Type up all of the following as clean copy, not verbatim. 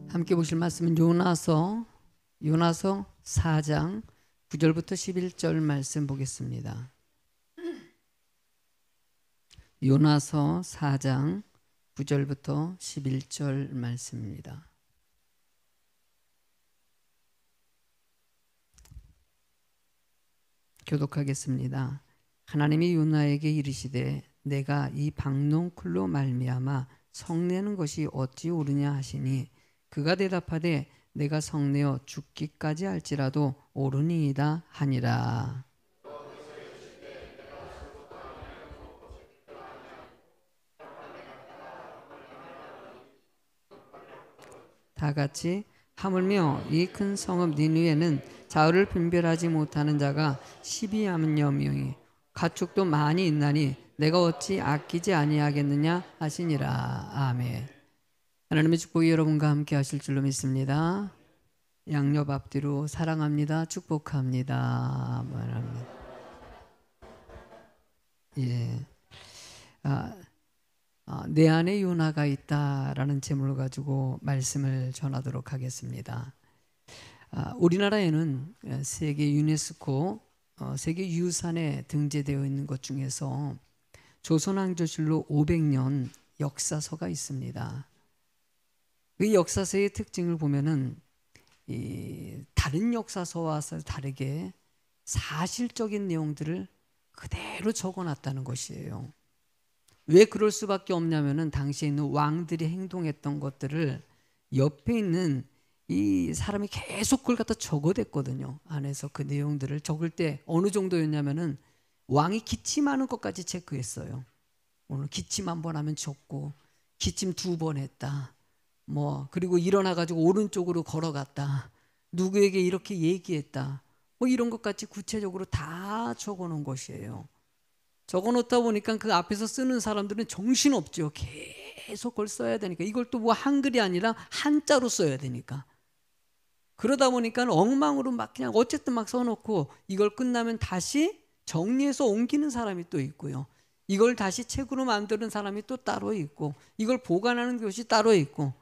함께 보실 말씀은 요나서 4장 9절부터 11절 말씀 보겠습니다. 요나서 4장 9절부터 11절 말씀입니다. 교독하겠습니다. 하나님이 요나에게 이르시되 내가 이 박농쿨로 말미암아 성내는 것이 어찌 옳으냐 하시니 그가 대답하되 내가 성내어 죽기까지 할지라도 옳으니이다 하니라. 다 같이 하물며 이 큰 성읍 니느웨는 자의를 분별하지 못하는 자가 12만 명이 가축도 많이 있나니 내가 어찌 아끼지 아니하겠느냐 하시니라. 아멘. 하나님의 축복이 여러분과 함께 하실 줄로 믿습니다. 양옆 앞뒤로 사랑합니다. 축복합니다. 말합니다. 예. 내 안에 요나가 있다라는 제목을 가지고 말씀을 전하도록 하겠습니다. 우리나라에는 세계 유네스코 세계 유산에 등재되어 있는 것 중에서 조선왕조실록 500년 역사서가 있습니다. 이 역사서의 특징을 보면은 다른 역사서와 다르게 사실적인 내용들을 그대로 적어놨다는 것이에요. 왜 그럴 수밖에 없냐면은 당시에 있는 왕들이 행동했던 것들을 옆에 있는 이 사람이 계속 그걸 갖다 적어댔거든요. 안에서 그 내용들을 적을 때 어느 정도였냐면은 왕이 기침하는 것까지 체크했어요. 오늘 기침 한 번 하면 적고 기침 2번 했다. 그리고 일어나가지고 오른쪽으로 걸어갔다. 누구에게 이렇게 얘기했다. 이런 것까지 구체적으로 다 적어놓은 것이에요. 적어놓다 보니까 그 앞에서 쓰는 사람들은 정신없죠. 계속 그걸 써야 되니까. 이걸 또 한글이 아니라 한자로 써야 되니까. 그러다 보니까 엉망으로 그냥 어쨌든 막 써놓고 이걸 끝나면 다시 정리해서 옮기는 사람이 또 있고요. 이걸 다시 책으로 만드는 사람이 또 따로 있고 이걸 보관하는 것이 따로 있고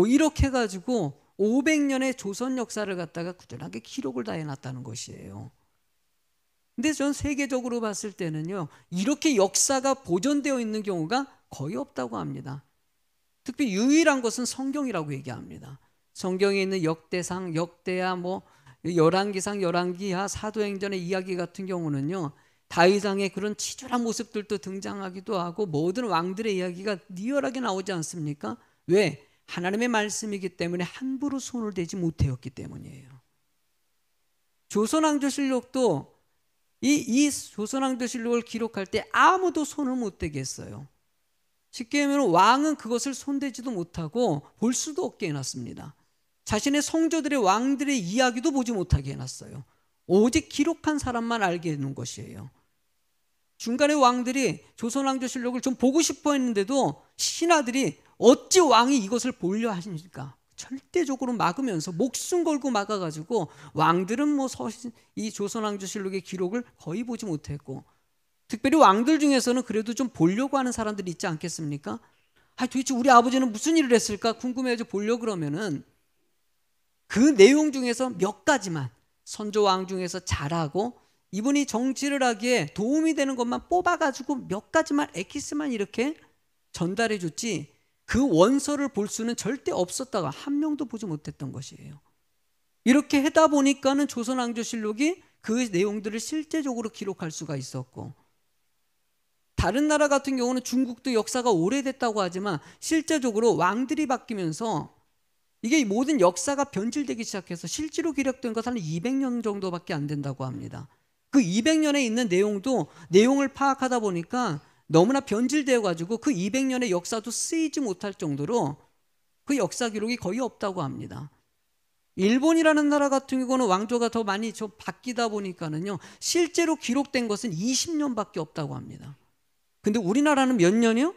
이렇게 해가지고 500년의 조선 역사를 갖다가 꾸준하게 기록을 다 해놨다는 것이에요. 근데 전 세계적으로 봤을 때는요, 이렇게 역사가 보존되어 있는 경우가 거의 없다고 합니다. 특히 유일한 것은 성경이라고 얘기합니다. 성경에 있는 역대상, 역대하, 열왕기상, 열왕기하, 사도행전의 이야기 같은 경우는요, 다윗왕의 그런 치졸한 모습들도 등장하기도 하고 모든 왕들의 이야기가 리얼하게 나오지 않습니까? 왜? 하나님의 말씀이기 때문에 함부로 손을 대지 못하였기 때문이에요. 조선왕조실록도 이 조선왕조실록을 기록할 때 아무도 손을 못 대게 했어요. 쉽게 하면 왕은 그것을 손대지도 못하고 볼 수도 없게 해놨습니다. 자신의 성조들의 왕들의 이야기도 보지 못하게 해놨어요. 오직 기록한 사람만 알게 해놓은 것이에요. 중간에 왕들이 조선왕조실록을 좀 보고 싶어 했는데도 신하들이 어찌 왕이 이것을 보려 하십니까? 절대적으로 막으면서 목숨 걸고 막아가지고 왕들은 이 조선왕조실록의 기록을 거의 보지 못했고, 특별히 왕들 중에서는 그래도 좀 보려고 하는 사람들이 있지 않겠습니까? 도대체 우리 아버지는 무슨 일을 했을까 궁금해서 보려고 그러면은 그 내용 중에서 몇 가지만 선조왕 중에서 잘하고 이분이 정치를 하기에 도움이 되는 것만 뽑아가지고 몇 가지만 엑기스만 이렇게 전달해 줬지 그 원서를 볼 수는 절대 없었다가 한 명도 보지 못했던 것이에요. 이렇게 하다 보니까는 조선왕조실록이 그 내용들을 실제적으로 기록할 수가 있었고, 다른 나라 같은 경우는 중국도 역사가 오래됐다고 하지만 실제적으로 왕들이 바뀌면서 이게 모든 역사가 변질되기 시작해서 실제로 기록된 것은 한 200년 정도밖에 안 된다고 합니다. 그 200년에 있는 내용을 파악하다 보니까 너무나 변질되어 가지고 그 200년의 역사도 쓰이지 못할 정도로 그 역사 기록이 거의 없다고 합니다. 일본이라는 나라 같은 경우는 왕조가 더 많이 바뀌다 보니까는요, 실제로 기록된 것은 20년밖에 없다고 합니다. 근데 우리나라는 몇 년이요?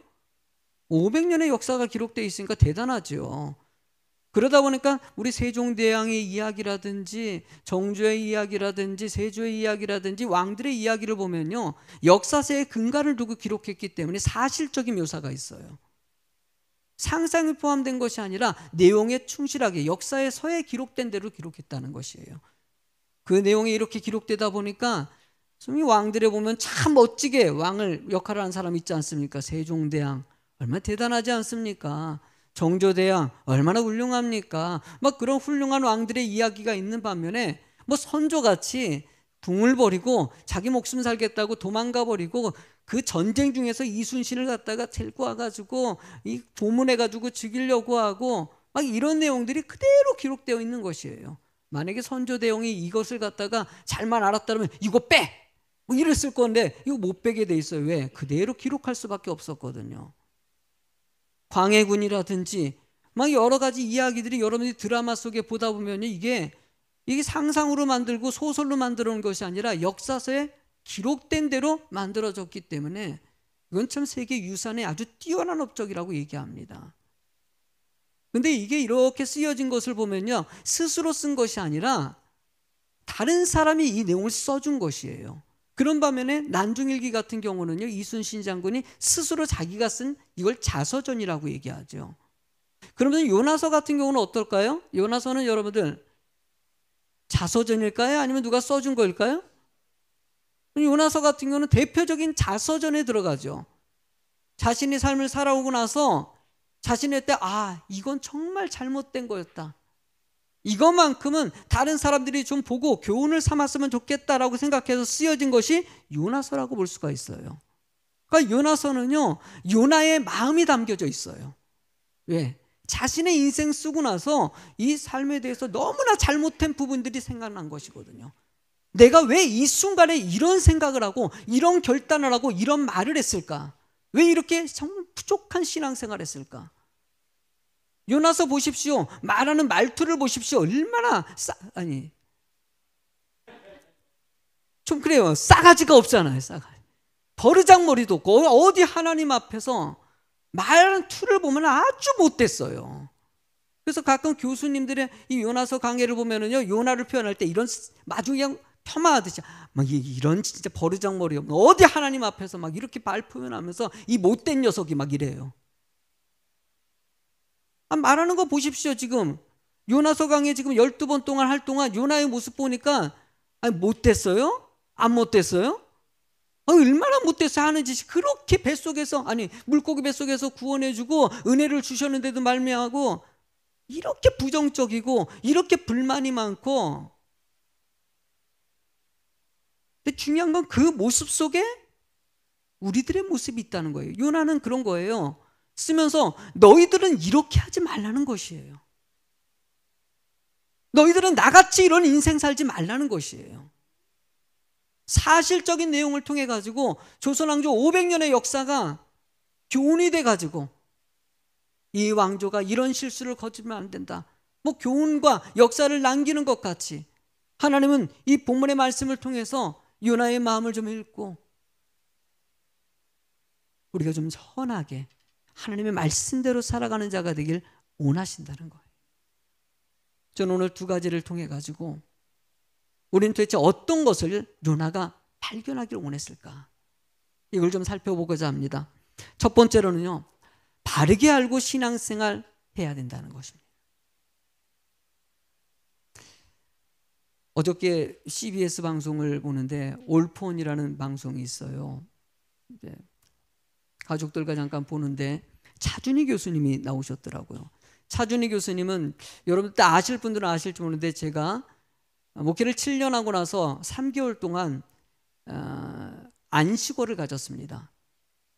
500년의 역사가 기록되어 있으니까 대단하죠. 그러다 보니까 우리 세종대왕의 이야기라든지 정조의 이야기라든지 세조의 이야기라든지 왕들의 이야기를 보면요, 역사서에 근간을 두고 기록했기 때문에 사실적인 묘사가 있어요. 상상이 포함된 것이 아니라 내용에 충실하게 역사의 서에 기록된 대로 기록했다는 것이에요. 그 내용이 이렇게 기록되다 보니까 이 왕들에 보면 참 멋지게 왕을 역할을 하는 사람 있지 않습니까? 세종대왕 얼마나 대단하지 않습니까? 정조대왕 얼마나 훌륭합니까? 막 그런 훌륭한 왕들의 이야기가 있는 반면에 뭐 선조같이 궁을 버리고 자기 목숨 살겠다고 도망가 버리고 그 전쟁 중에서 이순신을 갖다가 데리고 와가지고 이 고문해가지고 죽이려고 하고 막 이런 내용들이 그대로 기록되어 있는 것이에요. 만약에 선조대왕이 이것을 갖다가 잘만 알았다면 이거 빼! 뭐 이랬을 건데 이거 못 빼게 돼 있어요. 왜? 그대로 기록할 수밖에 없었거든요. 광해군이라든지 막 여러 가지 이야기들이 여러분들이 드라마 속에 보다 보면 이게 상상으로 만들고 소설로 만들어 놓은 것이 아니라 역사서에 기록된 대로 만들어졌기 때문에 이건 참 세계 유산의 아주 뛰어난 업적이라고 얘기합니다. 근데 이게 이렇게 쓰여진 것을 보면요, 스스로 쓴 것이 아니라 다른 사람이 이 내용을 써준 것이에요. 그런 반면에 난중일기 같은 경우는요, 이순신 장군이 스스로 자기가 쓴 이걸 자서전이라고 얘기하죠. 그러면 요나서 같은 경우는 어떨까요? 요나서는 여러분들 자서전일까요? 아니면 누가 써준 거일까요? 요나서 같은 경우는 대표적인 자서전에 들어가죠. 자신이 삶을 살아오고 나서 자신의 때 이건 정말 잘못된 거였다. 이것만큼은 다른 사람들이 좀 보고 교훈을 삼았으면 좋겠다라고 생각해서 쓰여진 것이 요나서라고 볼 수가 있어요. 그러니까 요나서는요, 요나의 마음이 담겨져 있어요. 왜? 자신의 인생 쓰고 나서 이 삶에 대해서 너무나 잘못된 부분들이 생각난 것이거든요. 내가 왜 이 순간에 이런 생각을 하고 이런 결단을 하고 이런 말을 했을까? 왜 이렇게 정말 부족한 신앙생활을 했을까? 요나서 보십시오. 말하는 말투를 보십시오. 얼마나 좀 그래요. 싸가지가 없잖아요. 싸가지. 버르장머리도 없고 어디 하나님 앞에서 말하는 투를 보면 아주 못됐어요. 그래서 가끔 교수님들의 이 요나서 강해를 보면은요, 요나를 표현할 때 이런 마주 그냥 폄하하듯이 막 이런 진짜 버르장머리 없는 어디 하나님 앞에서 막 이렇게 말 표현하면서 이 못된 녀석이 막 이래요. 말하는 거 보십시오. 지금 요나서 강해 지금 12번 동안 할 동안 요나의 모습 보니까 못됐어요? 안 못됐어요? 얼마나 못됐어요? 하는 짓이 그렇게 뱃속에서 물고기 뱃속에서 구원해주고 은혜를 주셨는데도 말미암고 이렇게 부정적이고 이렇게 불만이 많고, 근데 중요한 건 그 모습 속에 우리들의 모습이 있다는 거예요. 요나는 그런 거예요. 쓰면서 너희들은 이렇게 하지 말라는 것이에요. 너희들은 나같이 이런 인생 살지 말라는 것이에요. 사실적인 내용을 통해 가지고 조선왕조 500년의 역사가 교훈이 돼 가지고 이 왕조가 이런 실수를 거치면 안 된다, 뭐 교훈과 역사를 남기는 것 같이 하나님은 이 본문의 말씀을 통해서 요나의 마음을 좀 읽고 우리가 좀 선하게 하나님의 말씀대로 살아가는 자가 되길 원하신다는 거예요. 저는 오늘 두 가지를 통해 가지고 우리는 도대체 어떤 것을 요나가 발견하기를 원했을까, 이걸 좀 살펴보고자 합니다. 첫 번째로는요, 바르게 알고 신앙생활 해야 된다는 것입니다. 어저께 CBS 방송을 보는데 올폰이라는 방송이 있어요. 가족들과 잠깐 보는데 차준희 교수님이 나오셨더라고요. 차준희 교수님은 여러분들 다 아실 분들은 아실지 모르는데 제가 목회를 7년 하고 나서 3개월 동안 안식월을 가졌습니다.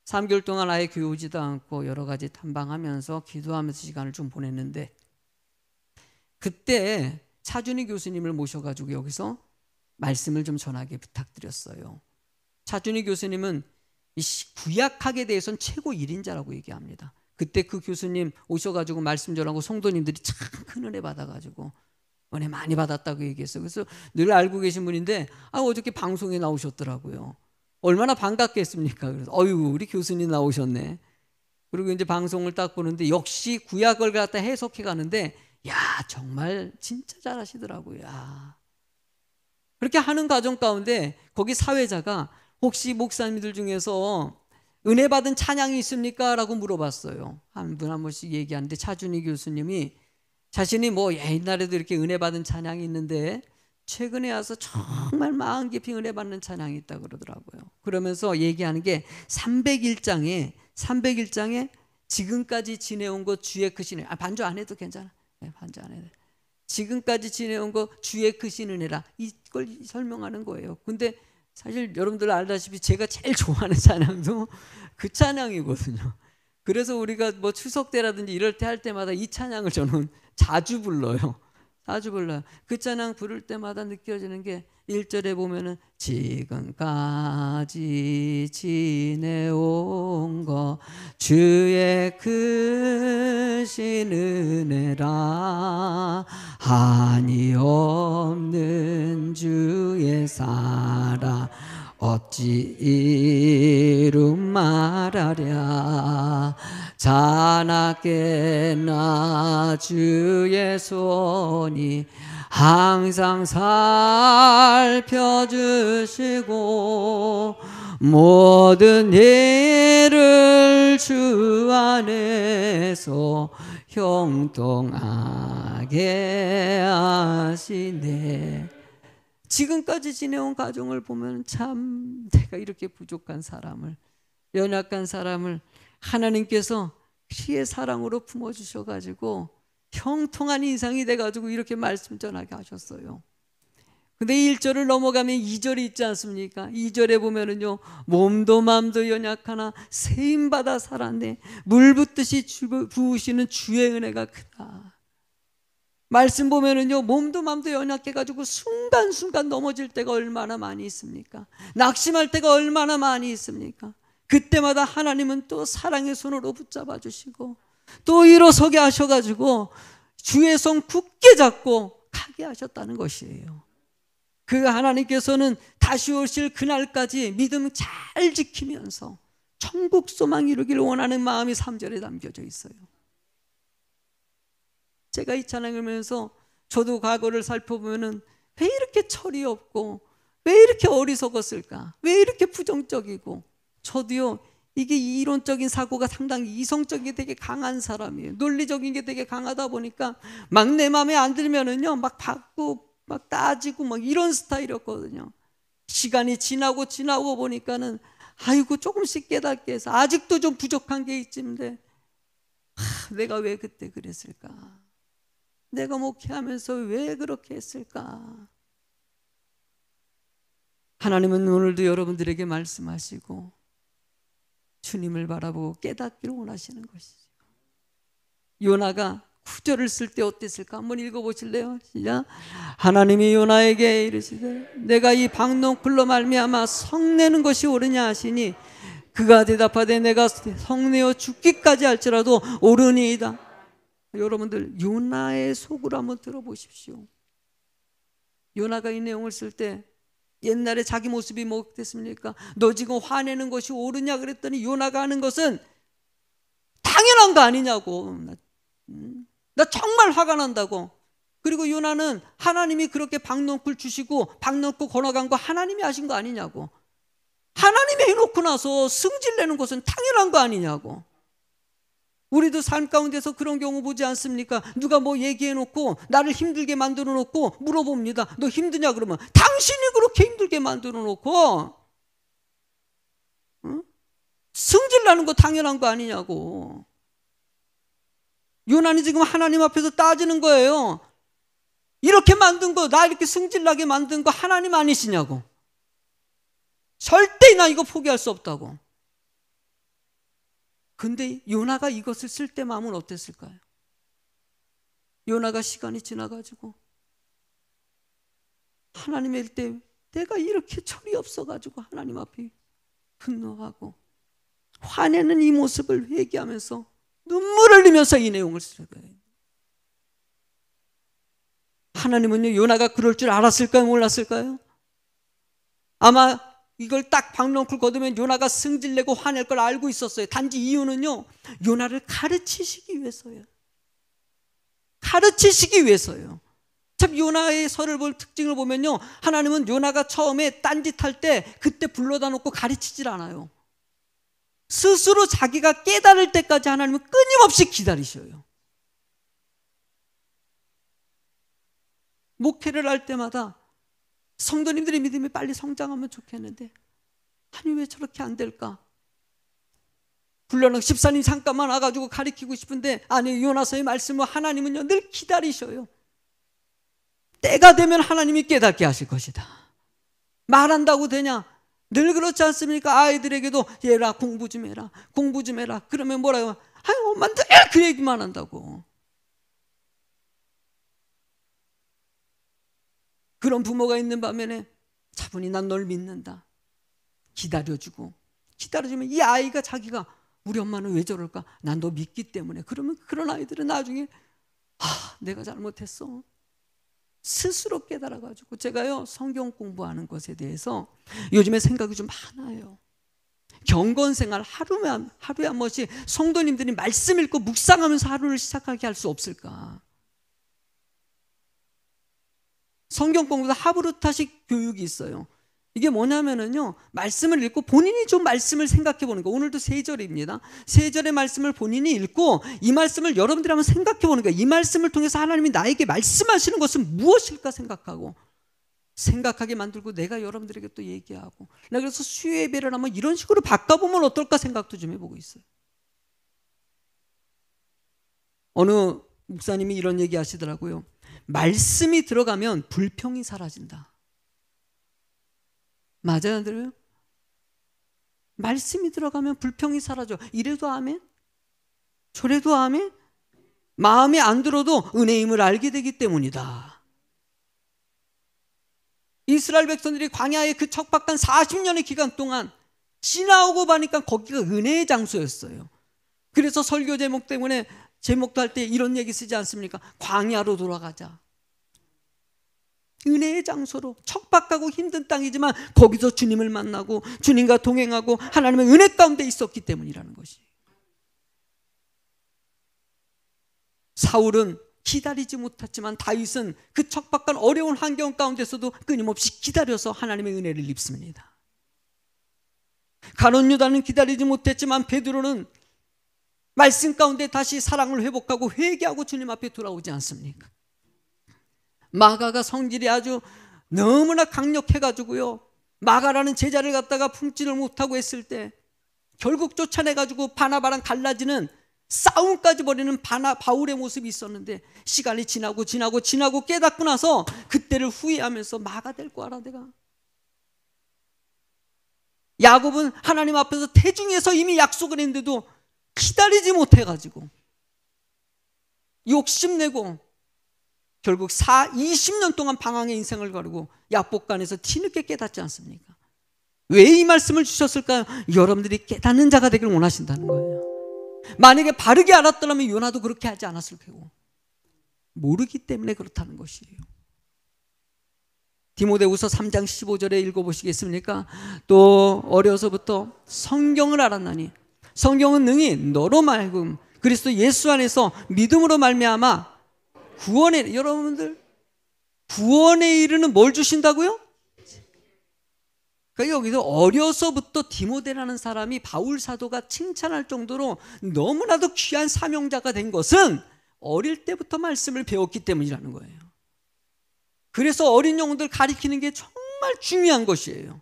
3개월 동안 아예 교회 오지도 않고 여러 가지 탐방하면서 기도하면서 시간을 좀 보냈는데, 그때 차준희 교수님을 모셔가지고 여기서 말씀을 좀 전하게 부탁드렸어요. 차준희 교수님은 이 구약학에 대해서는 최고 1인자라고 얘기합니다. 그때 그 교수님 오셔가지고 말씀 전하고 성도님들이 참 큰 은혜 받아가지고 은혜 많이 받았다고 얘기했어요. 그래서 늘 알고 계신 분인데 어저께 방송에 나오셨더라고요. 얼마나 반갑겠습니까? 그래서 우리 교수님 나오셨네. 그리고 이제 방송을 딱 보는데 역시 구약을 갖다 해석해 가는데 정말 진짜 잘하시더라고요. 그렇게 하는 과정 가운데 거기 사회자가 혹시 목사님들 중에서 은혜 받은 찬양이 있습니까? 라고 물어봤어요. 한 번씩 얘기하는데 차준희 교수님이 자신이 뭐 옛날에도 이렇게 은혜 받은 찬양이 있는데 최근에 와서 정말 마음 깊이 은혜 받는 찬양이 있다고 그러더라고요. 그러면서 얘기하는 게 301장에 지금까지 지내온 것 주의 크신 은혜. 반주 안 해도 괜찮아. 네, 반주 안 해도. 지금까지 지내온 것 주의 크신 은혜라, 이걸 설명하는 거예요. 근데 사실 여러분들 알다시피 제가 제일 좋아하는 찬양도 그 찬양이거든요. 그래서 우리가 뭐 추석 때라든지 이럴 때 할 때마다 이 찬양을 저는 자주 불러요. 자주 불러요. 그 찬양 부를 때마다 느껴지는 게 1절에 보면은 지금까지 지내온 것 주의 크신 은혜라, 한이 없는 주의 사랑 어찌 이루 말하랴, 자나깨나 주의 손이 항상 살펴주시고 모든 일을 주 안에서 형통하게 하시네. 지금까지 지내온 가정을 보면 참 내가 이렇게 부족한 사람을, 연약한 사람을 하나님께서 피의 사랑으로 품어주셔가지고 형통한 인상이 돼가지고 이렇게 말씀 전하게 하셨어요. 근데 1절을 넘어가면 2절이 있지 않습니까? 2절에 보면은요, 몸도 마음도 연약하나 세임받아 살았네, 물 붓듯이 부으시는 주의 은혜가 크다. 말씀 보면은요, 몸도 마음도 연약해가지고 순간순간 넘어질 때가 얼마나 많이 있습니까? 낙심할 때가 얼마나 많이 있습니까? 그때마다 하나님은 또 사랑의 손으로 붙잡아 주시고 또 일어서게 하셔가지고 주의 손 굳게 잡고 가게 하셨다는 것이에요. 그 하나님께서는 다시 오실 그날까지 믿음 잘 지키면서 천국 소망 이루기를 원하는 마음이 3절에 담겨져 있어요. 제가 이 찬양을 하면서 저도 과거를 살펴보면은 왜 이렇게 철이 없고 왜 이렇게 어리석었을까, 왜 이렇게 부정적이고, 저도요 이게 이론적인 사고가 상당히 이성적인 게 되게 강한 사람이에요. 논리적인 게 되게 강하다 보니까 막 내 마음에 안 들면은요 막 받고 막 따지고 막 이런 스타일이었거든요. 시간이 지나고 보니까는 아이고 조금씩 깨닫게 해서 아직도 좀 부족한 게 있지인데 내가 왜 그때 그랬을까, 내가 목회하면서 왜 그렇게 했을까. 하나님은 오늘도 여러분들에게 말씀하시고 주님을 바라보고 깨닫기를 원하시는 것이죠. 요나가 구절을 쓸 때 어땠을까 한번 읽어보실래요? 시작. 하나님이 요나에게 이르시되 내가 이 박농쿨로 말미암아 성내는 것이 옳으냐 하시니 그가 대답하되 내가 성내어 죽기까지 할지라도 옳으니이다. 여러분들 요나의 속을 한번 들어보십시오. 요나가 이 내용을 쓸 때 옛날에 자기 모습이 뭐 어땠습니까? 너 지금 화내는 것이 옳으냐 그랬더니 요나가 하는 것은 당연한 거 아니냐고, 나 정말 화가 난다고. 그리고 요나는 하나님이 그렇게 박농쿨 주시고 박농쿨 건너간 거 하나님이 하신 거 아니냐고, 하나님이 해놓고 나서 승질내는 것은 당연한 거 아니냐고. 우리도 삶 가운데서 그런 경우 보지 않습니까? 누가 뭐 얘기해놓고 나를 힘들게 만들어 놓고 물어봅니다. 너 힘드냐 그러면 당신이 그렇게 힘들게 만들어 놓고 승질나는 거 당연한 거 아니냐고. 요나는 지금 하나님 앞에서 따지는 거예요. 이렇게 만든 거, 나 이렇게 승질나게 만든 거 하나님 아니시냐고. 절대 나 이거 포기할 수 없다고. 근데 요나가 이것을 쓸 때 마음은 어땠을까요? 요나가 시간이 지나가지고 하나님의 일 때 내가 이렇게 철이 없어가지고 하나님 앞에 분노하고 화내는 이 모습을 회개하면서 눈물을 흘리면서 이 내용을 쓰는 거예요. 하나님은요 요나가 그럴 줄 알았을까요, 몰랐을까요? 아마 이걸 딱 박넝쿨 거두면 요나가 승질내고 화낼 걸 알고 있었어요. 단지 이유는요, 요나를 가르치시기 위해서예요. 가르치시기 위해서예요. 참 요나의 설을 볼 특징을 보면요, 하나님은 요나가 처음에 딴짓할 때 그때 불러다 놓고 가르치질 않아요. 스스로 자기가 깨달을 때까지 하나님은 끊임없이 기다리셔요. 목회를 할 때마다 성도님들의 믿음이 빨리 성장하면 좋겠는데 아니 왜 저렇게 안 될까? 불러놓고 집사님 잠깐만 와가지고 가르치고 싶은데 아니 요나서의 말씀은 하나님은요 늘 기다리셔요. 때가 되면 하나님이 깨닫게 하실 것이다. 말한다고 되냐? 늘 그렇지 않습니까? 아이들에게도 얘라 공부 좀 해라 공부 좀 해라 그러면 뭐라고? 아유 엄마 늘 그 얘기만 한다고. 그런 부모가 있는 반면에 차분히 난 널 믿는다. 기다려주고 기다려주면 이 아이가 자기가 우리 엄마는 왜 저럴까? 난 너 믿기 때문에. 그러면 그런 아이들은 나중에 내가 잘못했어. 스스로 깨달아가지고 제가요 성경 공부하는 것에 대해서 요즘에 생각이 좀 많아요. 경건생활 하루에 한 번씩 성도님들이 말씀 읽고 묵상하면서 하루를 시작하게 할 수 없을까? 성경 공부도 하브루타식 교육이 있어요. 이게 뭐냐면은요 말씀을 읽고 본인이 좀 말씀을 생각해 보는 거. 오늘도 3절입니다. 3절의 말씀을 본인이 읽고 이 말씀을 여러분들이 한번 생각해 보는 거예요. 이 말씀을 통해서 하나님이 나에게 말씀하시는 것은 무엇일까 생각하고 생각하게 만들고 내가 여러분들에게 또 얘기하고 나 그래서 수요 예배를 한번 이런 식으로 바꿔보면 어떨까 생각도 좀 해보고 있어요. 어느 목사님이 이런 얘기 하시더라고요. 말씀이 들어가면 불평이 사라진다. 맞아요, 안 들어요? 말씀이 들어가면 불평이 사라져. 이래도 아멘? 저래도 아멘? 마음에 안 들어도 은혜임을 알게 되기 때문이다. 이스라엘 백성들이 광야의 그 척박한 40년의 기간 동안 지나오고 보니까 거기가 은혜의 장소였어요. 그래서 설교 제목 때문에 제목도 할 때 이런 얘기 쓰지 않습니까? 광야로 돌아가자. 은혜의 장소로 척박하고 힘든 땅이지만 거기서 주님을 만나고 주님과 동행하고 하나님의 은혜 가운데 있었기 때문이라는 것이. 사울은 기다리지 못했지만 다윗은 그 척박한 어려운 환경 가운데서도 끊임없이 기다려서 하나님의 은혜를 입습니다. 가룟 유다는 기다리지 못했지만 베드로는 말씀 가운데 다시 사랑을 회복하고 회개하고 주님 앞에 돌아오지 않습니까? 마가가 성질이 아주 너무나 강력해가지고요 마가라는 제자를 갖다가 품지를 못하고 했을 때 결국 쫓아내가지고 바나바랑 갈라지는 싸움까지 벌이는 바울의 모습이 있었는데 시간이 지나고 깨닫고 나서 그때를 후회하면서 마가 될 거 알아 내가. 야곱은 하나님 앞에서 태중에서 이미 약속을 했는데도 기다리지 못해가지고 욕심내고 결국 20년 동안 방황의 인생을 가르고 야복간에서 뒤늦게 깨닫지 않습니까? 왜 이 말씀을 주셨을까요? 여러분들이 깨닫는 자가 되길 원하신다는 거예요. 만약에 바르게 알았더라면 요나도 그렇게 하지 않았을 테고 모르기 때문에 그렇다는 것이에요. 디모데후서 3장 15절에 읽어보시겠습니까? 또 어려서부터 성경을 알았나니 성경은 능히 너로 말금 그리스도 예수 안에서 믿음으로 말미암아 여러분들 구원에 이르는 뭘 주신다고요? 그러니까 여기서 어려서부터 디모데라는 사람이 바울 사도가 칭찬할 정도로 너무나도 귀한 사명자가 된 것은 어릴 때부터 말씀을 배웠기 때문이라는 거예요. 그래서 어린 영혼들 가르치는 게 정말 중요한 것이에요.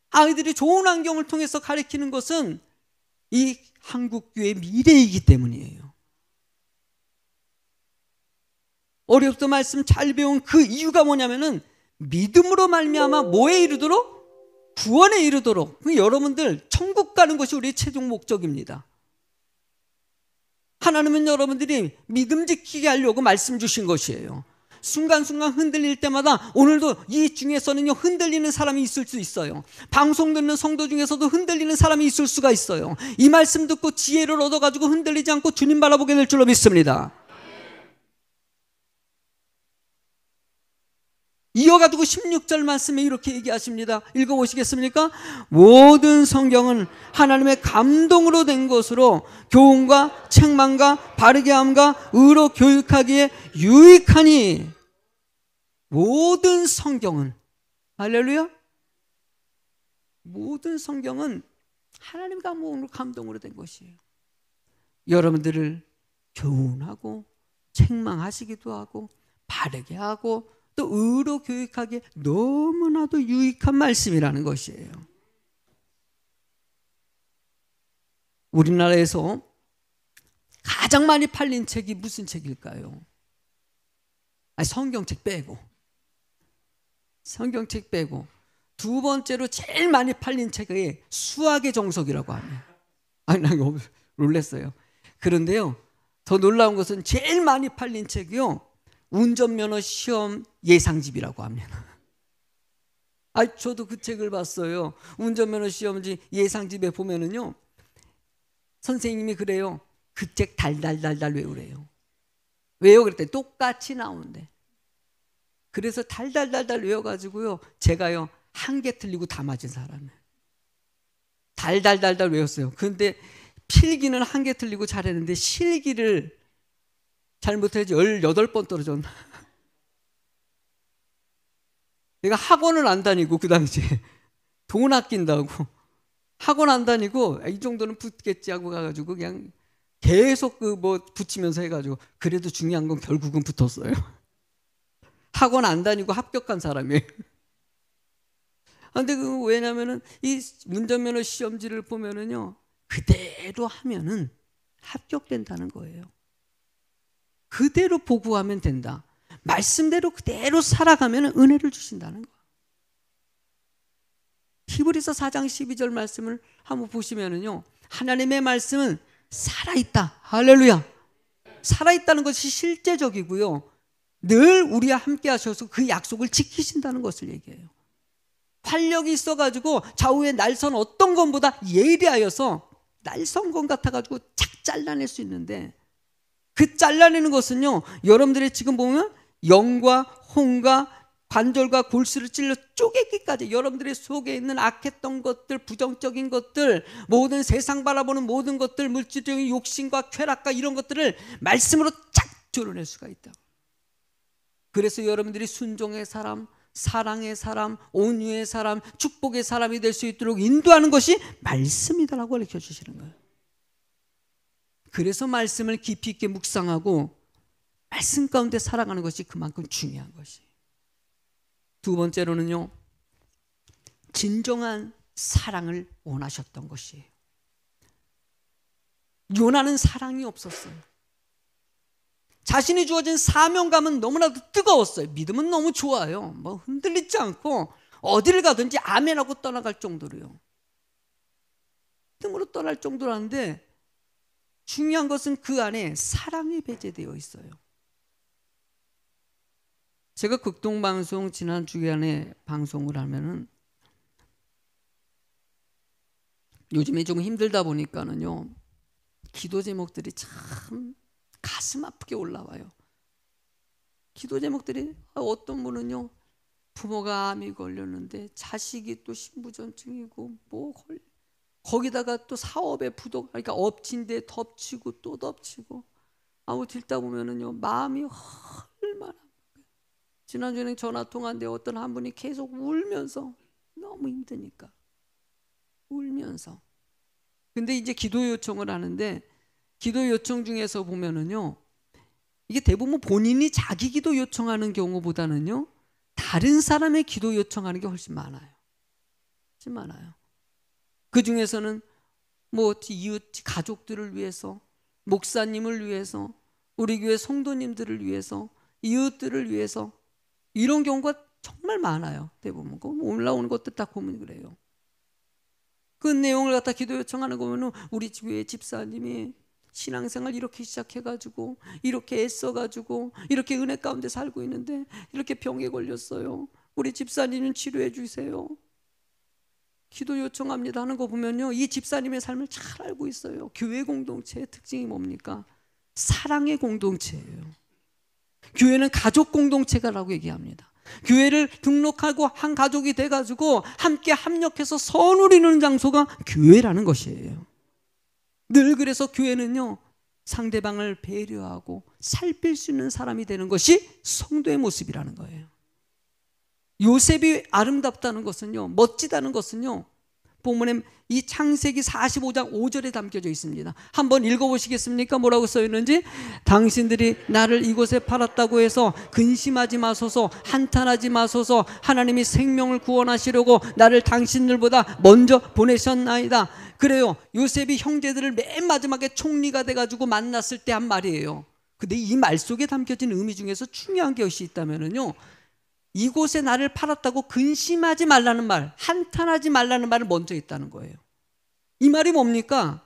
아이들이 좋은 환경을 통해서 가르치는 것은 이 한국교회의 미래이기 때문이에요. 어려서부터 말씀 잘 배운 그 이유가 뭐냐면은 믿음으로 말미암아 뭐에 이르도록? 구원에 이르도록. 여러분들 천국 가는 것이 우리의 최종 목적입니다. 하나님은 여러분들이 믿음 지키게 하려고 말씀 주신 것이에요. 순간순간 흔들릴 때마다 오늘도 이 중에서는요 흔들리는 사람이 있을 수 있어요. 방송 듣는 성도 중에서도 흔들리는 사람이 있을 수가 있어요. 이 말씀 듣고 지혜를 얻어가지고 흔들리지 않고 주님 바라보게 될 줄로 믿습니다. 이어가지고 16절 말씀에 이렇게 얘기하십니다. 읽어보시겠습니까? 모든 성경은 하나님의 감동으로 된 것으로 교훈과 책망과 바르게 함과 의로 교육하기에 유익하니. 모든 성경은, 할렐루야, 모든 성경은 하나님과 오늘 감동으로 된 것이에요. 여러분들을 교훈하고 책망하시기도 하고 바르게 하고 또 의로 교육하기에 너무나도 유익한 말씀이라는 것이에요. 우리나라에서 가장 많이 팔린 책이 무슨 책일까요? 성경책 빼고. 성경책 빼고 두 번째로 제일 많이 팔린 책이 수학의 정석이라고 합니다. 나 이거 놀랐어요. 그런데요, 더 놀라운 것은 제일 많이 팔린 책이요, 운전면허 시험 예상집이라고 합니다. 저도 그 책을 봤어요. 운전면허 시험지 예상집에 보면은요, 선생님이 그래요. 그 책 달달달달 외우래요. 왜요? 그랬더니 똑같이 나오는데. 그래서 달달달달 외워가지고요, 제가요, 한 개 틀리고 다 맞은 사람이에요. 달달달달 외웠어요. 그런데 필기는 한 개 틀리고 잘했는데 실기를 잘못해서 18번 떨어졌나. 내가 학원을 안 다니고 그 당시에 돈 아낀다고 학원 안 다니고 이 정도는 붙겠지 하고 가가지고 그냥 계속 붙이면서 해가지고, 그래도 중요한 건 결국은 붙었어요. 학원 안 다니고 합격한 사람이에요. 근데 왜냐면은 이 운전면허 시험지를 보면은요, 그대로 하면은 합격된다는 거예요. 그대로 보고하면 된다. 말씀대로 그대로 살아가면 은혜를 주신다는 거예요. 히브리서 4장 12절 말씀을 한번 보시면은요, 하나님의 말씀은 살아있다. 할렐루야. 살아있다는 것이 실제적이고요, 늘 우리와 함께 하셔서 그 약속을 지키신다는 것을 얘기해요. 활력이 있어가지고 좌우의 날선 어떤 것보다 예리하여서 날선건 같아가지고 착 잘라낼 수 있는데, 그 잘라내는 것은요, 여러분들이 지금 보면 영과 혼과 관절과 골수를 찔러 쪼개기까지 여러분들의 속에 있는 악했던 것들, 부정적인 것들, 모든 세상 바라보는 모든 것들, 물질적인 욕심과 쾌락과 이런 것들을 말씀으로 쫙 줄여낼 수가 있다. 그래서 여러분들이 순종의 사람, 사랑의 사람, 온유의 사람, 축복의 사람이 될 수 있도록 인도하는 것이 말씀이다라고 가르쳐 주시는 거예요. 그래서 말씀을 깊이 있게 묵상하고 말씀 가운데 살아가는 것이 그만큼 중요한 것이에요. 두 번째로는요, 진정한 사랑을 원하셨던 것이에요. 요나는 사랑이 없었어요. 자신이 주어진 사명감은 너무나도 뜨거웠어요. 믿음은 너무 좋아요. 흔들리지 않고 어디를 가든지 아멘하고 떠나갈 정도로요. 믿음으로 떠날 정도라는데, 중요한 것은 그 안에 사랑이 배제되어 있어요. 제가 극동방송 지난 주간에 방송을 하면은, 요즘에 좀 힘들다 보니까는요, 기도 제목들이 참 가슴 아프게 올라와요. 기도 제목들이, 어떤 분은요, 부모가 암이 걸렸는데 자식이 또 신부전증이고 거기다가 또 사업에 부도, 그러니까 엎친 데 덮치고 또 덮치고, 듣다 보면은요, 마음이 얼마나. 지난주에는 전화 통화인데 어떤 한 분이 계속 울면서, 너무 힘드니까 울면서. 근데 이제 기도 요청을 하는데, 기도 요청 중에서 보면은요, 이게 대부분 본인이 자기 기도 요청하는 경우보다는요, 다른 사람의 기도 요청하는 게 훨씬 많아요. 훨씬 많아요. 그 중에서는 이웃 가족들을 위해서, 목사님을 위해서, 우리 교회 성도님들을 위해서, 이웃들을 위해서, 이런 경우가 정말 많아요. 대부분 올라오는 것도 딱 보면 그래요. 그 내용을 갖다 기도 요청하는 거 보면, 우리 교회 집사님이 신앙생활 이렇게 시작해가지고 이렇게 애써가지고 이렇게 은혜 가운데 살고 있는데 이렇게 병에 걸렸어요. 우리 집사님은 치료해 주세요. 기도 요청합니다 하는 거 보면요, 이 집사님의 삶을 잘 알고 있어요. 교회 공동체의 특징이 뭡니까? 사랑의 공동체예요. 교회는 가족 공동체가라고 얘기합니다. 교회를 등록하고 한 가족이 돼가지고 함께 합력해서 선을 이루는 장소가 교회라는 것이에요. 늘 그래서 교회는요, 상대방을 배려하고 살필 수 있는 사람이 되는 것이 성도의 모습이라는 거예요. 요셉이 아름답다는 것은요, 멋지다는 것은요, 본문에 이 창세기 45장 5절에 담겨져 있습니다. 한번 읽어보시겠습니까? 뭐라고 써있는지. 당신들이 나를 이곳에 팔았다고 해서 근심하지 마소서, 한탄하지 마소서. 하나님이 생명을 구원하시려고 나를 당신들보다 먼저 보내셨나이다. 그래요. 요셉이 형제들을 맨 마지막에 총리가 돼가지고 만났을 때 한 말이에요. 근데 이 말 속에 담겨진 의미 중에서 중요한 것이 있다면요, 이곳에 나를 팔았다고 근심하지 말라는 말, 한탄하지 말라는 말을 먼저 했다는 거예요. 이 말이 뭡니까?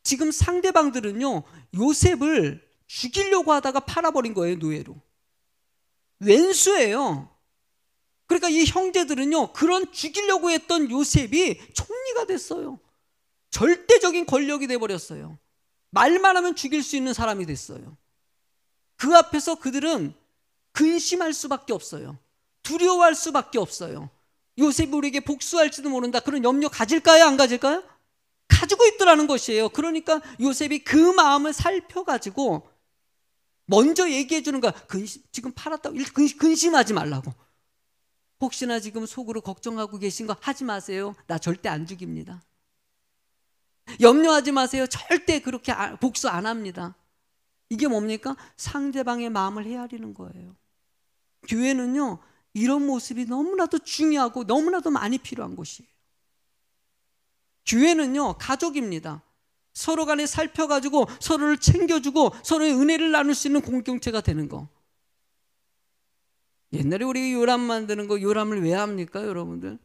지금 상대방들은요, 요셉을 죽이려고 하다가 팔아버린 거예요. 노예로. 왼수예요. 그러니까 이 형제들은요, 그런 죽이려고 했던 요셉이 총리가 됐어요. 절대적인 권력이 돼버렸어요. 말만 하면 죽일 수 있는 사람이 됐어요. 그 앞에서 그들은 근심할 수밖에 없어요. 두려워할 수밖에 없어요. 요셉이 우리에게 복수할지도 모른다, 그런 염려 가질까요? 안 가질까요? 가지고 있더라는 것이에요. 그러니까 요셉이 그 마음을 살펴가지고 먼저 얘기해 주는 거야. 지금 팔았다고 근심하지 말라고. 혹시나 지금 속으로 걱정하고 계신 거 하지 마세요. 나 절대 안 죽입니다. 염려하지 마세요. 절대 그렇게 복수 안 합니다. 이게 뭡니까? 상대방의 마음을 헤아리는 거예요. 교회는요, 이런 모습이 너무나도 중요하고 너무나도 많이 필요한 곳이에요. 교회는요, 가족입니다. 서로 간에 살펴가지고 서로를 챙겨주고 서로의 은혜를 나눌 수 있는 공동체가 되는 거. 옛날에 우리 요람 만드는 거, 요람을 왜 합니까, 여러분들?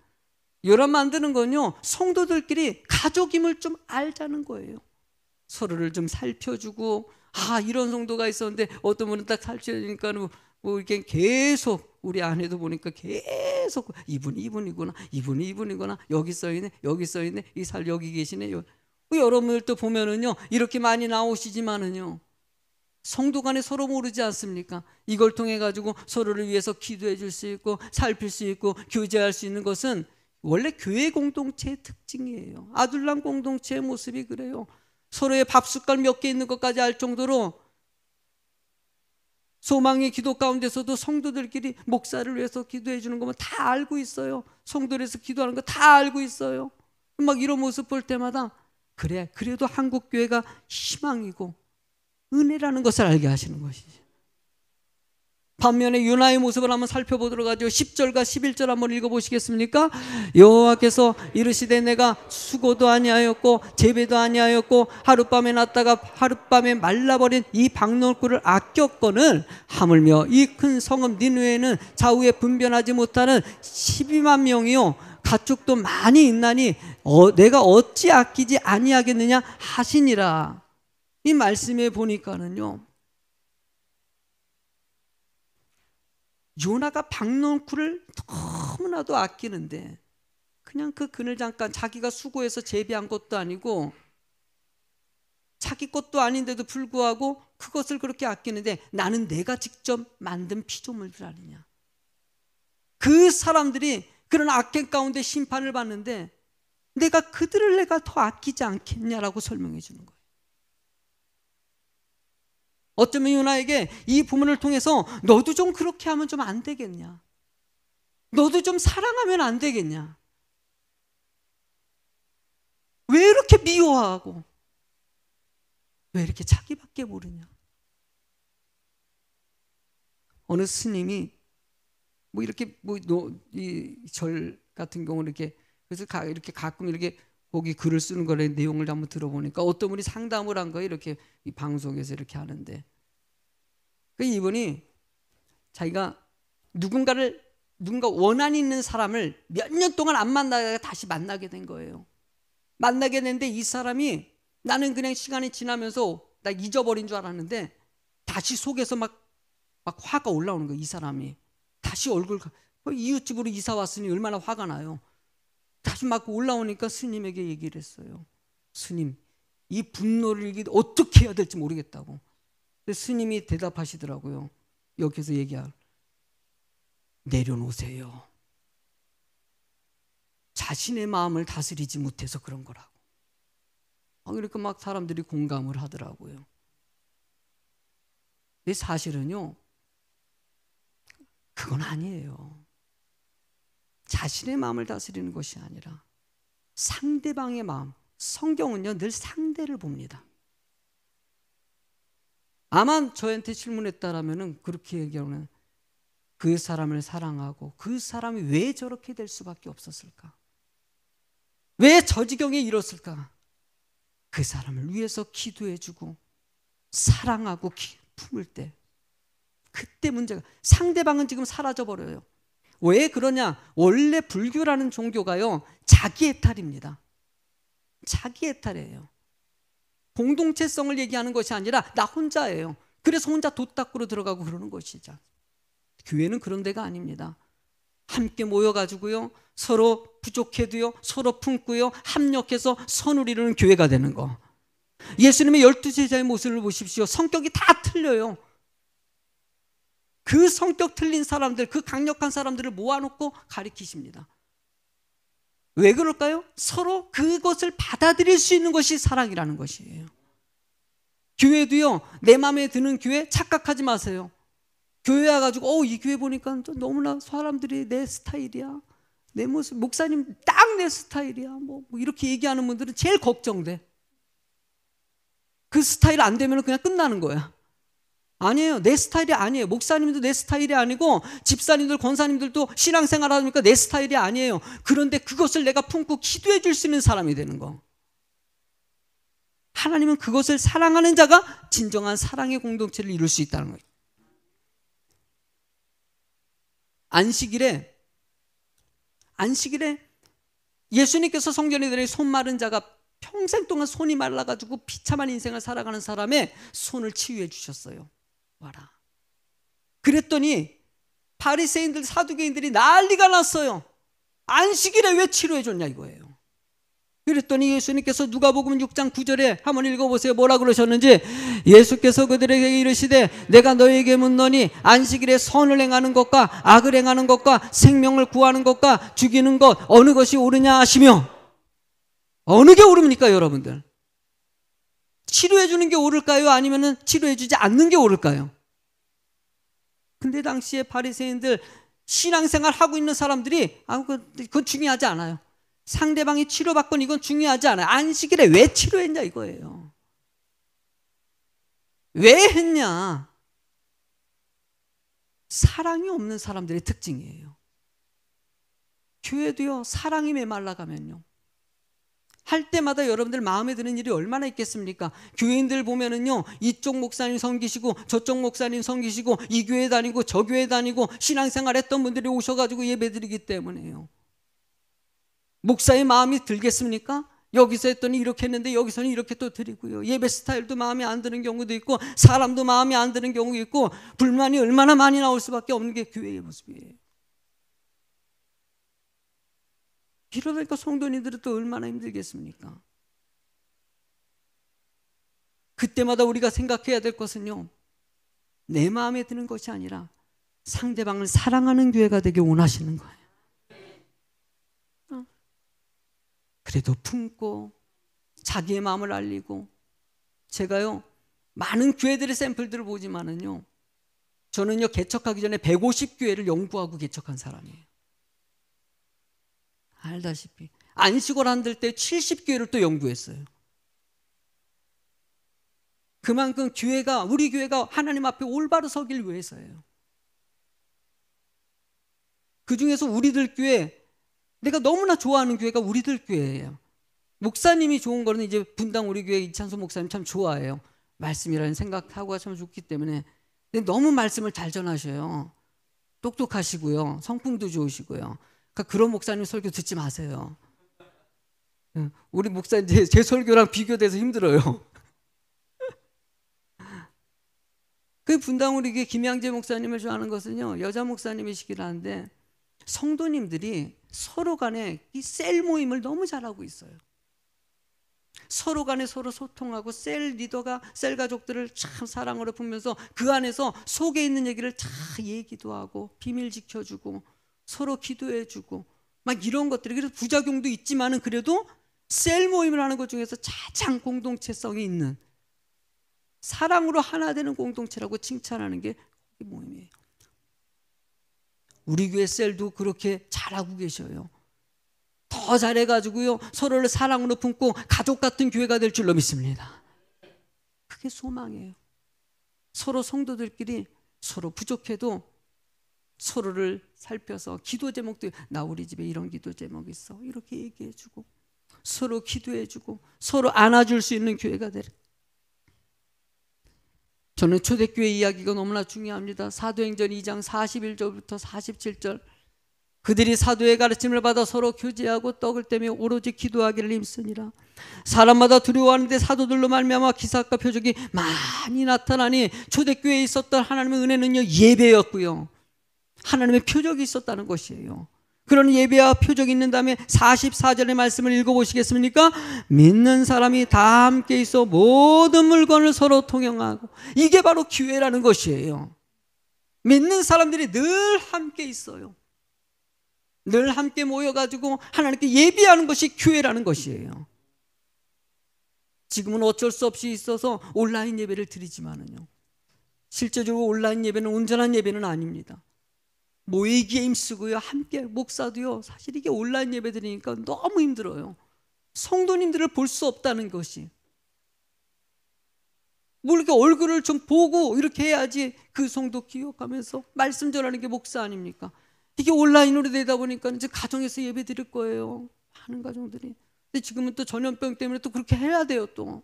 요람 만드는 건요, 성도들끼리 가족임을 좀 알자는 거예요. 서로를 좀 살펴주고, 이런 성도가 있었는데 어떤 분은 딱 살펴주니까 뭐 이렇게 계속, 우리 아내도 보니까 계속 이분이 이분이구나, 이분이 이분이구나, 여기 써있네, 여기 써있네, 이 살 여기 계시네. 여러분들도 보면은요, 이렇게 많이 나오시지만은요, 성도 간에 서로 모르지 않습니까? 이걸 통해 가지고 서로를 위해서 기도해 줄 수 있고 살필 수 있고 교제할 수 있는 것은 원래 교회 공동체의 특징이에요. 아둘람 공동체의 모습이 그래요. 서로의 밥숟갈 몇 개 있는 것까지 알 정도로 소망의 기도 가운데서도 성도들끼리 목사를 위해서 기도해 주는 거면 다 알고 있어요. 성도를 위해서 기도하는 거 다 알고 있어요. 막 이런 모습 볼 때마다 그래도 한국 교회가 희망이고 은혜라는 것을 알게 하시는 것이죠. 반면에 요나의 모습을 한번 살펴보도록 하죠. 10절과 11절 한번 읽어보시겠습니까? 여호와께서 이르시되 내가 수고도 아니하였고 재배도 아니하였고 하룻밤에 났다가 하룻밤에 말라버린 이 박농쿨을 아꼈거늘 하물며 이 큰 성읍 니느웨는 좌우에 분변하지 못하는 12만 명이요 가축도 많이 있나니 내가 어찌 아끼지 아니하겠느냐 하시니라. 이 말씀에 보니까는요, 요나가 박농쿨을 너무나도 아끼는데 그냥 그 그늘 잠깐 자기가 수고해서 재배한 것도 아니고 자기 것도 아닌데도 불구하고 그것을 그렇게 아끼는데 나는 내가 직접 만든 피조물들 아니냐. 그 사람들이 그런 악행 가운데 심판을 받는데 내가 더 아끼지 않겠냐라고 설명해 주는 거예요. 어쩌면 요나에게 이 부분을 통해서 너도 좀 그렇게 하면 좀 안 되겠냐, 너도 좀 사랑하면 안 되겠냐, 왜 이렇게 미워하고 왜 이렇게 자기밖에 모르냐. 어느 스님이 이렇게 이 절 같은 경우는 이렇게 그래서 이렇게 가끔 이렇게 거기 글을 쓰는 거에 내용을 한번 들어보니까 어떤 분이 상담을 한 거예요. 이렇게 이 방송에서 이렇게 하는데 그 이분이 자기가 누군가 원한이 있는 사람을 몇 년 동안 안 만나다가 다시 만나게 된 거예요. 만나게 됐는데 이 사람이 나는 그냥 시간이 지나면서 나 잊어버린 줄 알았는데 다시 속에서 막 화가 올라오는 거예요. 이 사람이 다시 이웃집으로 이사 왔으니 얼마나 화가 나요. 다시 막 올라오니까 스님에게 얘기를 했어요. 스님, 이 분노를 어떻게 해야 될지 모르겠다고. 근데 스님이 대답하시더라고요. 여기서 내려놓으세요. 자신의 마음을 다스리지 못해서 그런 거라고. 그러니까 막 사람들이 공감을 하더라고요. 근데 사실은요, 그건 아니에요. 자신의 마음을 다스리는 것이 아니라 상대방의 마음. 성경은요 늘 상대를 봅니다. 아마 저한테 질문했다라면은 그렇게 얘기하면 그 사람을 사랑하고 그 사람이 왜 저렇게 될 수밖에 없었을까? 왜 저 지경에 이뤘을까? 그 사람을 위해서 기도해주고 사랑하고 품을 때 그때 문제가, 상대방은 지금 사라져버려요. 왜 그러냐? 원래 불교라는 종교가요 자기 해탈입니다. 자기 해탈이에요. 공동체성을 얘기하는 것이 아니라 나 혼자예요. 그래서 혼자 돛닦으로 들어가고 그러는 것이죠. 교회는 그런 데가 아닙니다. 함께 모여가지고요 서로 부족해도요 서로 품고요 합력해서 선을 이루는 교회가 되는 거. 예수님의 12제자의 모습을 보십시오. 성격이 다 틀려요. 그 성격 틀린 사람들, 그 강력한 사람들을 모아놓고 가리키십니다. 왜 그럴까요? 서로 그것을 받아들일 수 있는 것이 사랑이라는 것이에요. 교회도요 내 마음에 드는 교회 착각하지 마세요. 교회 와가지고 이 교회 보니까 너무나 사람들이 내 스타일이야, 내 모습, 목사님 딱 내 스타일이야 뭐 이렇게 얘기하는 분들은 제일 걱정돼. 그 스타일 안 되면 그냥 끝나는 거야. 아니에요. 내 스타일이 아니에요. 목사님도 내 스타일이 아니고 집사님들, 권사님들도 신앙생활 하니까 내 스타일이 아니에요. 그런데 그것을 내가 품고 기도해 줄 수 있는 사람이 되는 거. 하나님은 그것을 사랑하는 자가 진정한 사랑의 공동체를 이룰 수 있다는 거예요. 안식일에 예수님께서 성전에 들어 손 마른 자가 평생 동안 손이 말라가지고 비참한 인생을 살아가는 사람의 손을 치유해 주셨어요. 와라. 그랬더니 바리새인들, 사두개인들이 난리가 났어요. 안식일에 왜 치료해 줬냐 이거예요. 그랬더니 예수님께서 누가복음 6장 9절에 한번 읽어보세요. 뭐라 그러셨는지. 예수께서 그들에게 이르시되 내가 너희에게 묻노니 안식일에 선을 행하는 것과 악을 행하는 것과 생명을 구하는 것과 죽이는 것 어느 것이 옳으냐 하시며. 어느 게 옳습니까 여러분들? 치료해 주는 게 옳을까요? 아니면 치료해 주지 않는 게 옳을까요? 근데 당시에 바리새인들, 신앙생활 하고 있는 사람들이 그건 중요하지 않아요. 상대방이 치료받건 이건 중요하지 않아요. 안식일에 왜 치료했냐 이거예요. 왜 했냐? 사랑이 없는 사람들의 특징이에요. 교회도요 사랑이 메말라가면요 할 때마다 여러분들 마음에 드는 일이 얼마나 있겠습니까? 교인들 보면은요 이쪽 목사님 섬기시고 저쪽 목사님 섬기시고 이 교회 다니고 저 교회 다니고 신앙생활 했던 분들이 오셔가지고 예배드리기 때문에요. 목사의 마음이 들겠습니까? 여기서 했더니 이렇게 했는데 여기서는 이렇게 또 드리고요. 예배 스타일도 마음에 안 드는 경우도 있고 사람도 마음에 안 드는 경우도 있고 불만이 얼마나 많이 나올 수밖에 없는 게 교회의 모습이에요. 이러니까 성도님들은 또 얼마나 힘들겠습니까? 그때마다 우리가 생각해야 될 것은요 내 마음에 드는 것이 아니라 상대방을 사랑하는 교회가 되길 원하시는 거예요. 그래도 품고 자기의 마음을 알리고. 제가요 많은 교회들의 샘플들을 보지만은요 저는요 개척하기 전에 150교회를 연구하고 개척한 사람이에요. 알다시피 안식월 한들 때 70교회를 또 연구했어요. 그만큼 교회가, 우리 교회가 하나님 앞에 올바로 서길 위해서예요. 그 중에서 우리들 교회, 내가 너무나 좋아하는 교회가 우리들 교회예요. 목사님이 좋은 거는 이제 분당 우리 교회 이찬수 목사님 참 좋아해요. 말씀이라는 생각하고 참 좋기 때문에. 근데 너무 말씀을 잘 전하셔요. 똑똑하시고요, 성품도 좋으시고요. 그러니까 그런 목사님 설교 듣지 마세요. 우리 목사님 제 설교랑 비교돼서 힘들어요. 그 분당 우리 교회 김양재 목사님을 좋아하는 것은요 여자 목사님이시긴 한데 성도님들이 서로 간에 이 셀 모임을 너무 잘하고 있어요. 서로 간에 서로 소통하고 셀 리더가 셀 가족들을 참 사랑으로 품면서 그 안에서 속에 있는 얘기를 다 얘기도 하고 비밀 지켜주고 서로 기도해주고 막 이런 것들이, 그래서 부작용도 있지만은 그래도 셀 모임을 하는 것 중에서 가장 공동체성이 있는, 사랑으로 하나 되는 공동체라고 칭찬하는 게 모임이에요. 우리 교회 셀도 그렇게 잘하고 계셔요. 더 더 잘해가지고요 서로를 사랑으로 품고 가족 같은 교회가 될 줄로 믿습니다. 그게 소망이에요. 서로 성도들끼리 서로 부족해도 서로를 살펴서 기도 제목도 나 우리 집에 이런 기도 제목 있어 이렇게 얘기해주고 서로 기도해주고 서로 안아줄 수 있는 교회가 되라. 저는 초대교회 이야기가 너무나 중요합니다. 사도행전 2장 41절부터 47절 그들이 사도의 가르침을 받아 서로 교제하고 떡을 떼며 오로지 기도하기를 힘쓰니라. 사람마다 두려워하는데 사도들로 말미암아 기사과 표적이 많이 나타나니 초대교회에 있었던 하나님의 은혜는요 예배였고요 하나님의 표적이 있었다는 것이에요. 그런 예배와 표적이 있는 다음에 44절의 말씀을 읽어보시겠습니까? 믿는 사람이 다 함께 있어 모든 물건을 서로 통용하고, 이게 바로 교회라는 것이에요. 믿는 사람들이 늘 함께 있어요. 늘 함께 모여가지고 하나님께 예배하는 것이 교회라는 것이에요. 지금은 어쩔 수 없이 있어서 온라인 예배를 드리지만은요, 실제적으로 온라인 예배는 온전한 예배는 아닙니다. 모이기에 힘쓰고요, 함께 목사도요, 사실 이게 온라인 예배 드리니까 너무 힘들어요. 성도님들을 볼 수 없다는 것이, 뭐 이렇게 얼굴을 좀 보고 이렇게 해야지 그 성도 기억하면서 말씀 전하는 게 목사 아닙니까? 이게 온라인으로 되다 보니까 이제 가정에서 예배 드릴 거예요, 많은 가정들이. 근데 지금은 또 전염병 때문에 또 그렇게 해야 돼요. 또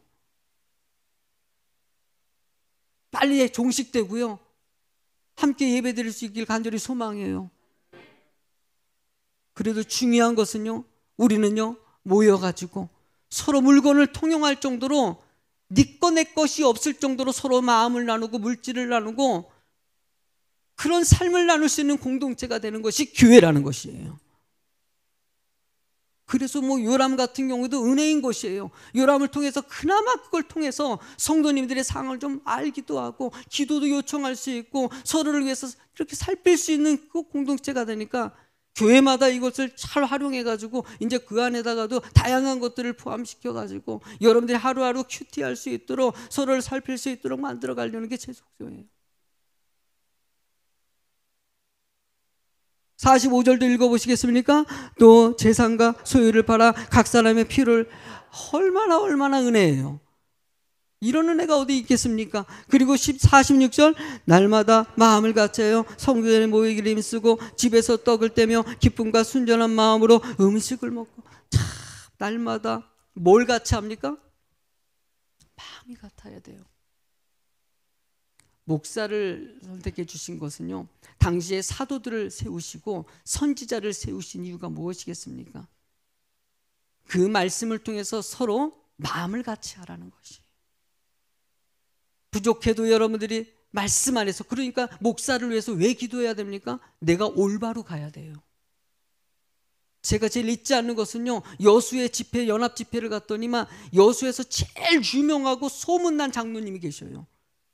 빨리 종식되고요, 함께 예배 드릴 수 있길 간절히 소망해요. 그래도 중요한 것은요, 우리는요 모여가지고 서로 물건을 통용할 정도로, 네 거 내 것이 없을 정도로 서로 마음을 나누고 물질을 나누고 그런 삶을 나눌 수 있는 공동체가 되는 것이 교회라는 것이에요. 그래서 뭐 요람 같은 경우도 은혜인 것이에요. 요람을 통해서 그나마 그걸 통해서 성도님들의 상을 좀 알기도 하고 기도도 요청할 수 있고 서로를 위해서 이렇게 살필 수 있는 그 공동체가 되니까, 교회마다 이것을 잘 활용해 가지고 이제 그 안에다가도 다양한 것들을 포함시켜 가지고 여러분들이 하루하루 큐티할 수 있도록, 서로를 살필 수 있도록 만들어 가려는 게 제 속성이에요. 45절도 읽어보시겠습니까? 또 재산과 소유를 팔아 각 사람의 필요를, 얼마나 은혜예요. 이런 은혜가 어디 있겠습니까? 그리고 46절, 날마다 마음을 같이하여 성교회에 모이기를 힘쓰고 집에서 떡을 떼며 기쁨과 순전한 마음으로 음식을 먹고. 참, 날마다 뭘 같이 합니까? 마음이 같아야 돼요. 목사를 선택해 주신 것은요, 당시에 사도들을 세우시고 선지자를 세우신 이유가 무엇이겠습니까? 그 말씀을 통해서 서로 마음을 같이 하라는 것이. 부족해도 여러분들이 말씀 안에서, 그러니까 목사를 위해서 왜 기도해야 됩니까? 내가 올바로 가야 돼요. 제가 제일 잊지 않는 것은요, 여수의 집회, 연합 집회를 갔더니만 여수에서 제일 유명하고 소문난 장로님이 계셔요.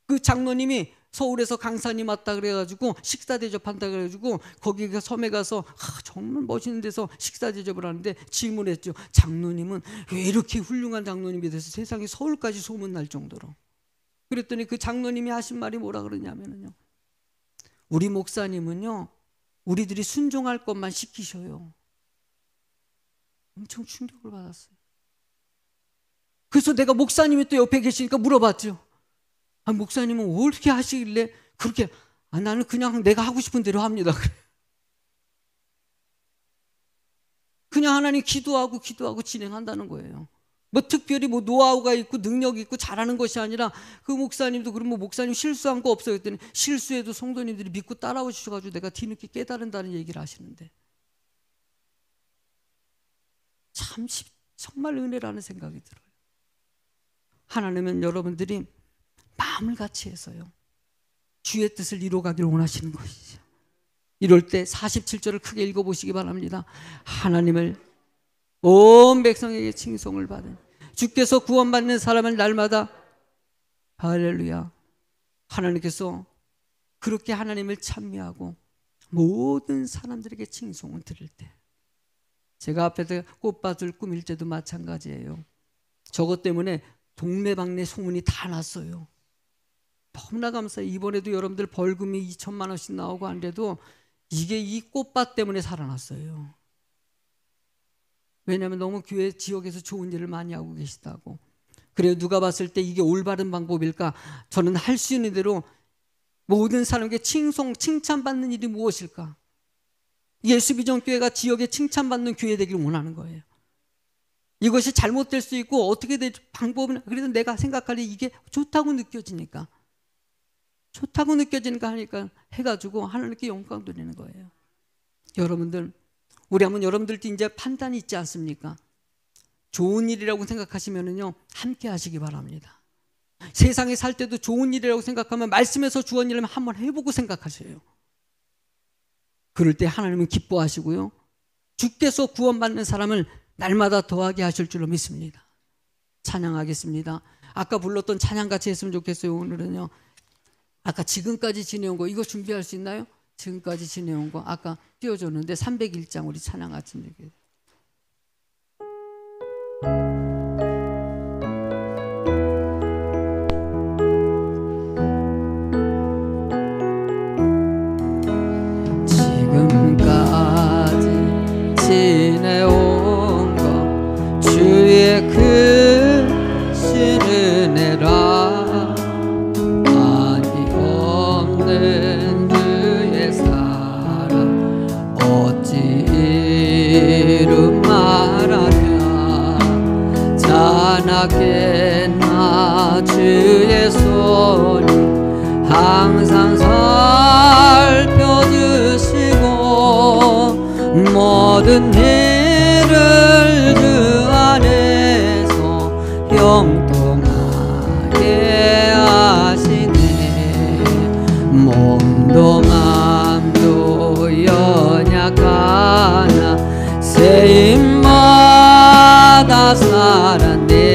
그 장로님이 서울에서 강사님 왔다 그래가지고 식사 대접한다 그래가지고 거기 섬에 가서 정말 멋있는 데서 식사 대접을 하는데 질문했죠. 장로님은 왜 이렇게 훌륭한 장로님이 돼서 세상에 서울까지 소문날 정도로. 그랬더니 그 장로님이 하신 말이 뭐라 그러냐면요, 우리 목사님은요 우리들이 순종할 것만 시키셔요. 엄청 충격을 받았어요. 그래서 내가 목사님이 또 옆에 계시니까 물어봤죠. 목사님은 어떻게 하시길래 그렇게, 나는 그냥 내가 하고 싶은 대로 합니다. 그냥 하나님 기도하고 진행한다는 거예요. 뭐 특별히 뭐 노하우가 있고 능력이 있고 잘하는 것이 아니라, 그 목사님도 그러면 목사님 실수한 거 없어요? 그랬더니 실수해도 성도님들이 믿고 따라오셔가지고 내가 뒤늦게 깨달은다는 얘기를 하시는데, 참 정말 은혜라는 생각이 들어요. 하나님은 여러분들이 마음을 같이 해서요 주의 뜻을 이루어가기를 원하시는 것이죠. 이럴 때 47절을 크게 읽어보시기 바랍니다. 하나님을 온 백성에게 칭송을 받은 주께서 구원받는 사람을 날마다, 할렐루야, 하나님께서 그렇게 하나님을 찬미하고 모든 사람들에게 칭송을 드릴 때, 제가 앞에서 꽃밭을 꾸밀 때도 마찬가지예요. 저것 때문에 동네방네 소문이 다 났어요. 너무나 감사해요. 이번에도 여러분들 벌금이 2천만 원씩 나오고 안 돼도 이게 이 꽃밭 때문에 살아났어요. 왜냐하면 너무 교회 지역에서 좋은 일을 많이 하고 계시다고. 그래요. 누가 봤을 때 이게 올바른 방법일까? 저는 할 수 있는 대로 모든 사람에게 칭찬받는 일이 무엇일까? 예수비전교회가 지역에 칭찬받는 교회 되기를 원하는 거예요. 이것이 잘못될 수 있고 어떻게 될 방법은, 그래도 내가 생각할 때 이게 좋다고 느껴지니까 하니까 해가지고 하나님께 영광 돌리는 거예요. 여러분들, 우리 한번 여러분들도 이제 판단이 있지 않습니까? 좋은 일이라고 생각하시면은요, 함께 하시기 바랍니다. 세상에 살 때도 좋은 일이라고 생각하면 말씀에서 주한 일을 한번 해보고 생각하세요. 그럴 때 하나님은 기뻐하시고요, 주께서 구원받는 사람을 날마다 더하게 하실 줄로 믿습니다. 찬양하겠습니다. 아까 불렀던 찬양같이 했으면 좋겠어요. 오늘은요, 아까 지금까지 지내온 거 이거 준비할 수 있나요? 지금까지 지내온 거 아까 띄워줬는데 301장 우리 찬양같이 얘기해요. 지금까지 지내온 거 주의 크신 은혜라, 아니 없는 주의 사랑 어찌 이루 말하랴. 자나깨나 주의 손이 항상 살펴주시고 모든 일을 주 안에서 형통하게 하시네. 몸도 맘도 연약하나 세임마다 살았네.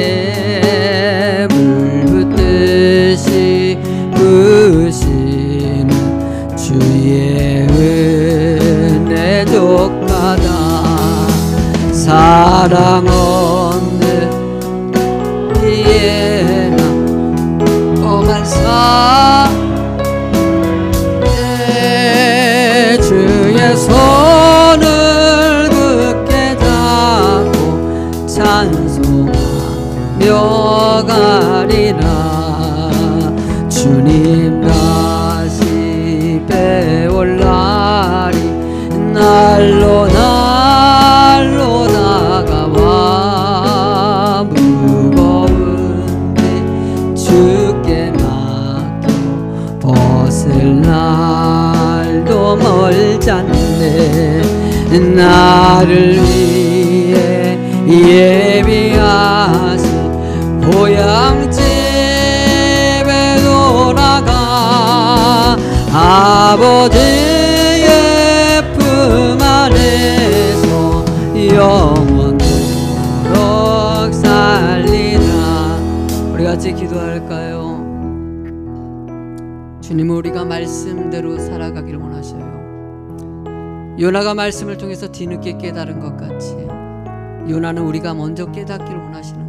물 붓듯이 부시는 주의 은혜 족하다. 사랑 없는 이에나 오만 사내 주의 손을 굳게 잡고 찬송하며 가리라. 주님 다시 배울 날이 날로 다가와. 무거운데 주께 맡겨 벗을 날도 멀잖네. 나를 위해 예비하신 고향집에 돌아가 아버지의 품 안에서 영원토록 살리라. 우리 같이 기도할까요? 주님, 우리가 말씀대로 살아가기를 원하셔요. 요나가 말씀을 통해서 뒤늦게 깨달은 것 같이 요나는 우리가 먼저 깨닫기를 원하시는